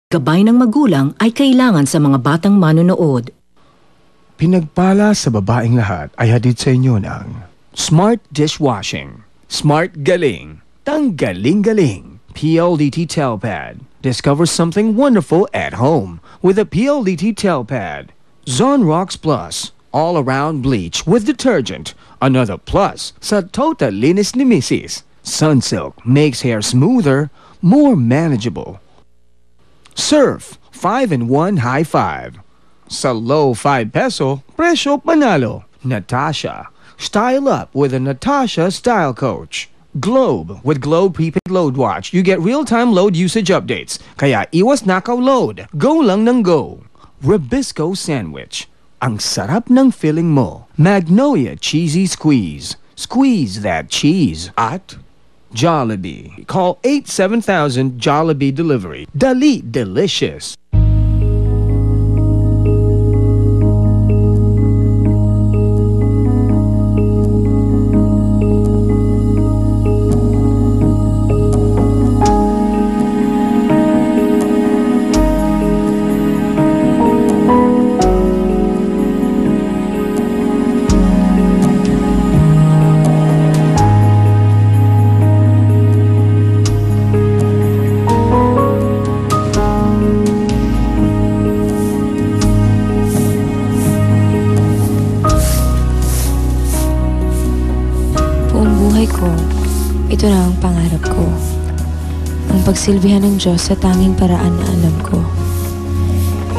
Gabay ng magulang ay kailangan sa mga batang manonood. Pinagpala sa babaeng lahat ay hatid sa inyo ng Smart Dishwashing. Smart Galing. Tanggaling-galing. PLDT Telpad. Discover something wonderful at home with a PLDT Telpad. Zonrox Plus. All-around bleach with detergent. Another plus sa total linis ni Mrs. Sunsilk makes hair smoother, more manageable. Surf 5-in-1 High Five. Sa low 5 peso, presyo panalo. Natasha. Style up with a Natasha Style Coach. Globe. With Globe Prepaid Load Watch, you get real-time load usage updates. Kaya iwas nakaw load. Go lang ng go. Ribisco Sandwich. Ang sarap ng filling mo. Magnolia Cheesy Squeeze. Squeeze that cheese. At Jollibee. Call 87000 Jollibee Delivery. Dali delicious. Ito na ang pangarap ko. Ang pagsilbihan ng Diyos sa tanging paraan na alam ko.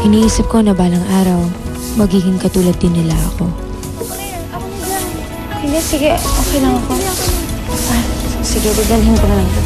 Iniisip ko na balang araw, magiging katulad din nila ako. Hindi, sige. Okay lang ako. Sige, dadalhin ko na lang ito.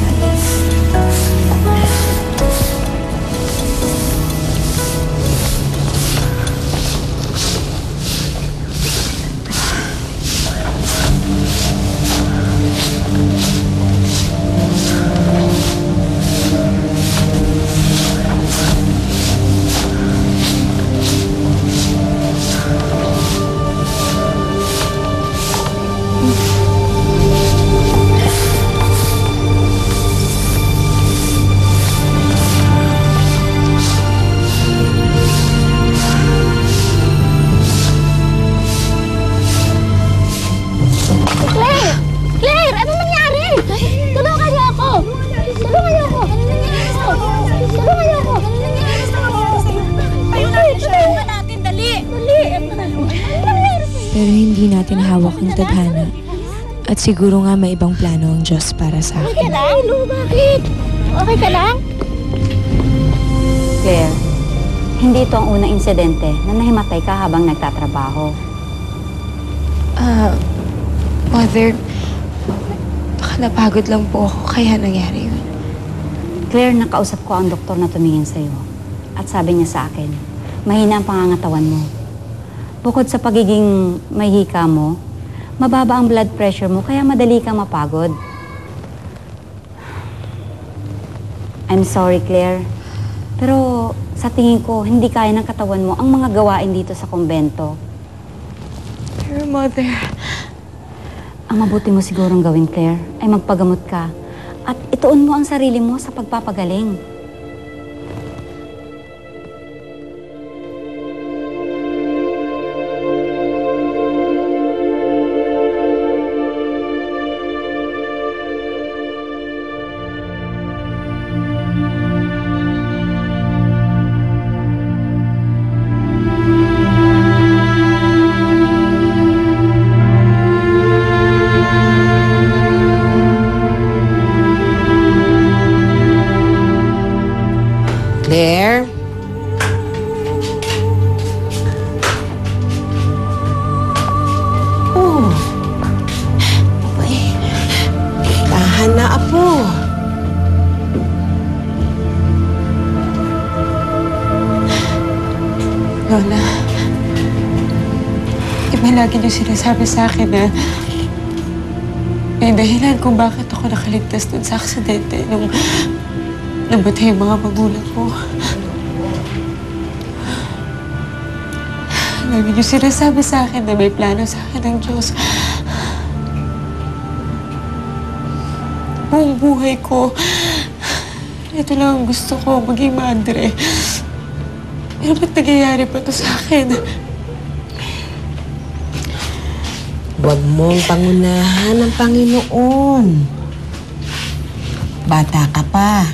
Pero hindi natin hawak ang tadhana. At siguro nga may ibang plano ang Diyos para sa akin. Okay ka lang? Bakit? Okay ka lang? Claire, hindi ito ang unang insidente na nahimatay ka habang nagtatrabaho. Mother, baka napagod lang po ako kaya nangyari yun. Claire, nakausap ko ang doktor na tumingin sa'yo. At sabi niya sa akin, mahina ang pangangatawan mo. Bukod sa pagiging mahika mo, mababa ang blood pressure mo kaya madali kang mapagod. I'm sorry, Claire. Pero sa tingin ko, hindi kaya ng katawan mo ang mga gawain dito sa kumbento. Pero Mother... Ang mabuti mo sigurong gawin, Claire, ay magpagamot ka at ituon mo ang sarili mo sa pagpapagaling. Claire? Oh. Ay, tahan na, apo. Lola, iba lagi niyo sinasabi sa akin na may dahilan kung bakit ako nakaligtas dun sa aksidente nung namatay ang mga magulang ko. Lagi niyo sinasabi sa akin na may plano sa akin ng Diyos. Buong buhay ko, Ito lang ang gusto ko, maging madre. Pero ba't nagyayari pa to sa akin? Huwag mong pangunahan ng Panginoon. Bata ka pa.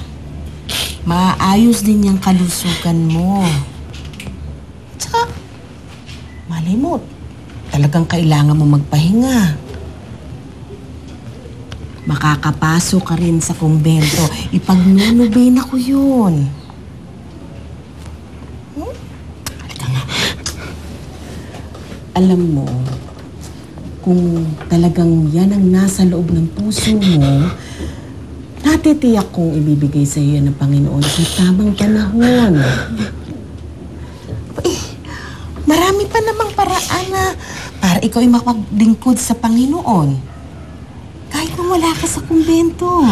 Maayos din yung kalusugan mo. Tsaka, malay mo, talagang kailangan mo magpahinga. Makakapasok ka rin sa kumbento. Ipagnunubin ako yun. Halika nga. Alam mo, kung talagang yan ang nasa loob ng puso mo, natitiyak kong ibibigay sa iyo ng Panginoon sa tamang panahon. Marami pa namang paraan na para ikaw ay makapaglingkod sa Panginoon. Kahit nung wala ka sa kumbento.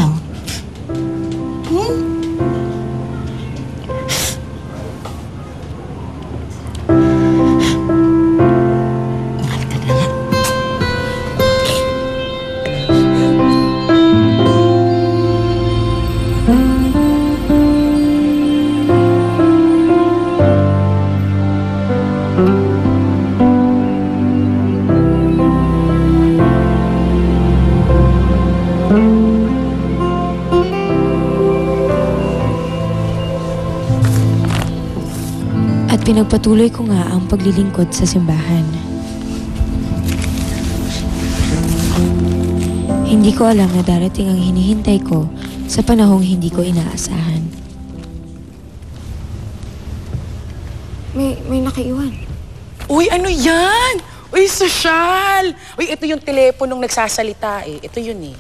Mahal ka na nga. At pinagpatuloy ko nga ang paglilingkod sa simbahan. Hindi ko alam na darating ang hinihintay ko sa panahong hindi ko inaasahan. May nakaiwan. Uy, ano yan? Uy, sosyal! Uy, ito yung teleponong nagsasalita eh. Ito yun eh.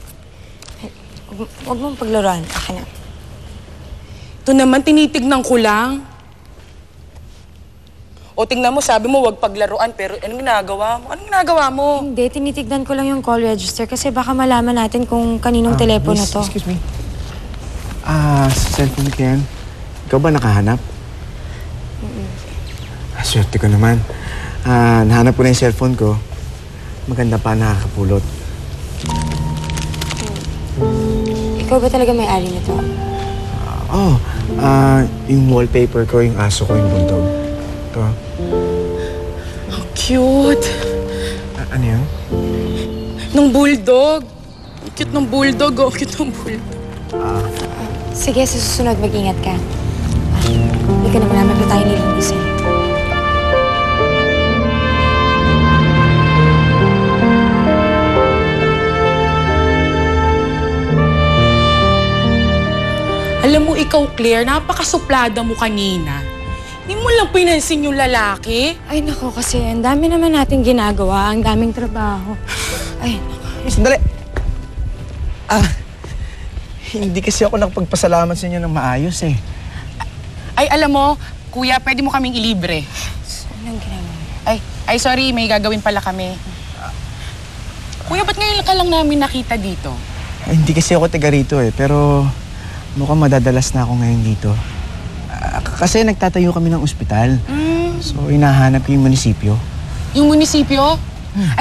Huwag mong paglaruan. Akin na. Ito naman, tinitignan ko lang. O tingnan mo, sabi mo wag paglaruan, pero anong ginagawa mo? Anong ginagawa mo? Hindi, tinitignan ko lang yung call register kasi baka malaman natin kung kaninong telepono to. Excuse me. Sa cellphone ko yan. Ikaw ba nakahanap? Swerte ko naman. Nahanap ko na yung cellphone ko. Maganda pa, nakakapulot. Ikaw ba talaga may-ari nito? Yung wallpaper ko, yung aso ko, yung bulldog. Ito. Ang cute! Ano yun? Nung bulldog. Ang cute ng bulldog, oh. Cute ng bulldog. Sige, sa susunod mag-ingat ka. Hindi ka naman naman pa tayo nilinisin. Alam mo, ikaw, Claire, napakasuplada mo kanina. Hindi mo lang pinansin yung lalaki. Ay, nako, kasi ang dami naman natin ginagawa, ang daming trabaho. Ay, nako. Sandali! Hindi kasi ako nakapagpasalamat sa inyo ng maayos eh. Ay, alam mo, kuya, pwede mo kaming ilibre. Anong ginagawa? Ay, sorry, may gagawin pala kami. Kuya, ba't ngayon ka lang namin nakita dito? Hindi kasi ako taga rito eh, pero mukhang madadalas na ako ngayon dito. Kasi nagtatayo kami ng ospital. So, hinahanap yung munisipyo. Yung munisipyo?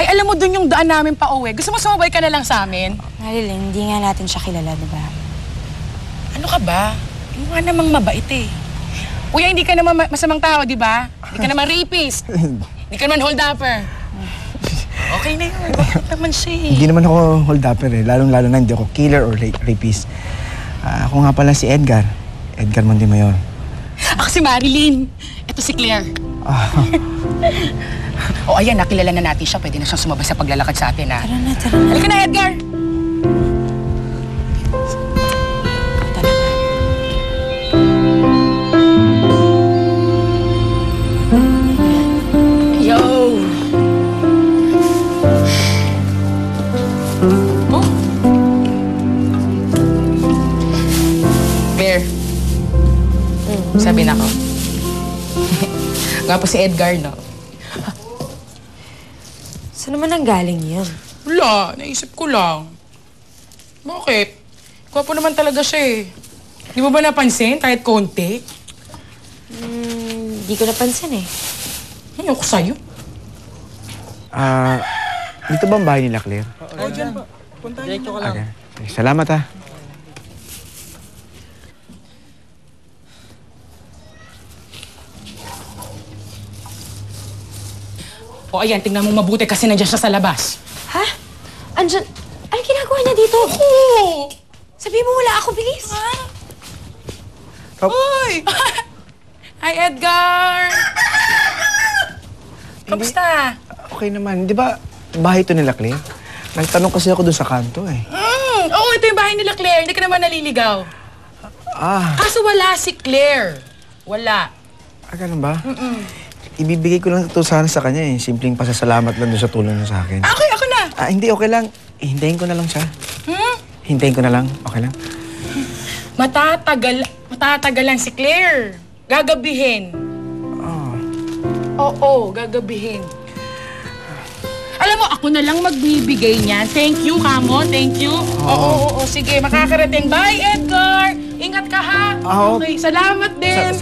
Ay, alam mo, dun yung daan namin pa uwi. Gusto mo sumabay ka na lang sa amin? Marilyn, hindi nga natin siya kilala, diba? Ano ka ba? Yung nga namang mabait eh. Kuya, hindi ka naman masamang tao, di ba? Hindi ka naman rapist. Hindi ka naman hold-upper. Okay na yun. Bakit naman siya eh? Hindi naman ako hold-upper eh. Lalong-lalo na hindi ako killer or rapist. Ako nga pala si Edgar. Edgar Montemayor. Ako si Marilyn. Ito si Claire. O ayan, nakilala na natin siya. Pwede na siyang sumabay sa paglalakad sa atin, ha? Tara na, tara na. Halika na, Edgar! Yo! Oh! Claire. Sabi na ko. Nga po si Edgar, no? Saan naman ang galing yun? Wala, naisip ko lang. Bakit? Gwapo naman talaga siya eh. Di mo ba napansin kahit konti? Hindi ko napansin eh. Ayoko sa'yo. Dito ba ang bahay nila, Claire? Oo, dyan pa. Punta Okay. Salamat, ha. O ayan, tingnan mo mabuti kasi nandiyan siya sa labas. Ha? Andyan, anong ginagawa niya dito? Oo! Sabi mo wala ako, bilis. Uy! Hi, Edgar! Kamusta? Okay naman. Di ba, bahay ito nila, Claire? Nagtanong kasi ako doon sa kanto eh. Oo, ito yung bahay nila Claire. Hindi ka naman naliligaw. Kaso wala si Claire. Wala. Ganun ba? Ibibigay ko lang ito sana sa kanya eh. Simpleng pasasalamat lang doon sa tulong niya sa akin. Okay, ako na. Hindi, okay lang. Hintayin ko na lang siya. Hintayin ko na lang. Okay lang. Matatagal lang si Claire. Gagabihin. Oo, gagabihin. Alam mo, ako na lang magbibigay niyan. Thank you, Kamo. Thank you. Oo. Sige, makakarating. Bye, Edgar! Ingat ka, ha? Okay, salamat din.